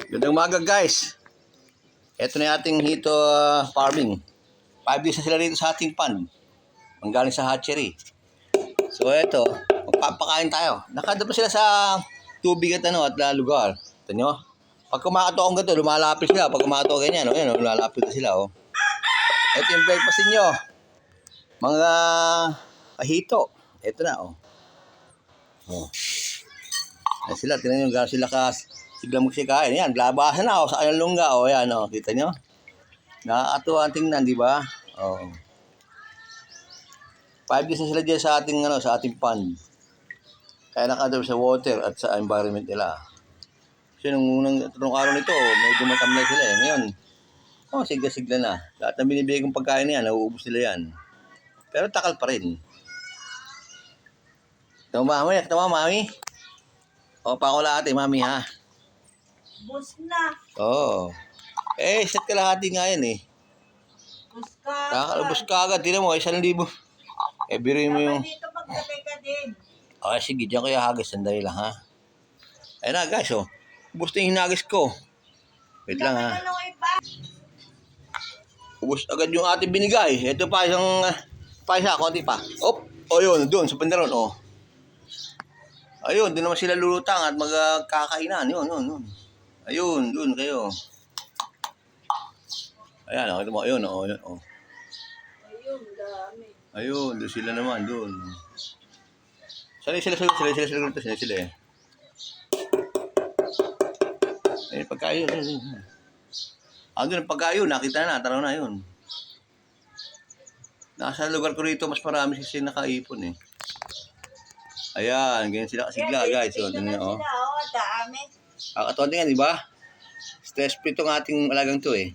Gandang umaga guys. Ito na yung ating hito farming. 5 days na sila dito sa ating pond. Ang galing sa hatchery. So ito, magpapakain tayo. Nakadapa sila sa tubig at lugar. Ito nyo. Pag kumakato akong ganito, lumalapit sila. Pag kumakato ganyan, lumalapit na sila. Ito yung breakfast niyo. Mga hito. Ito na. Ayan sila, tingnan nyo, gano'n sila sigla magsikain. Yan, labasan na sa kanyang lungga. Yan, kita nyo? Nakakatuwa tingnan, di ba? 5 days na sila dyan sa ating pond. Kaya nakadab sa water at sa environment nila. Kasi nung araw nito, medyo matamlay sila eh. Ngayon, sigla-sigla na. Lahat ng binibigay kong pagkain niyan, nauubos nila yan. Pero takal pa rin. Tama, mami. Pakulate, mami, ha? Bus na. Set kalahati nga yan eh. Bus ka. Nakakalabos ka agad. Tinan mo, 1,000. Biruin mo yung... Dito magkabay ka din. Sige, dyan ko ihagis. Sandali lang, ha? Ayun na, guys, ubus na yung hinagis ko. Wait lang, ha? Ubus agad yung ating binigay. Ito pa, konti pa. Yun, doon, sa bandaron, Ayun, doon naman sila lulutang at magkakainan. Yun. Ayun, doon kayo. Ayan, ito mo. Ayun, Ayun, dami. Ayun, doon sila naman, doon. Sila eh. Ayun, pagkayo. Doon ang pagkayo, nakita na, taraw na yun. Nasa lugar ko rito, mas marami sila nakaipon eh. Ayan, ganyan sila kasigla, guys. Tingnan sila, dami. Kakatuwa tingnan, di ba? Stress free itong ating alagang to eh.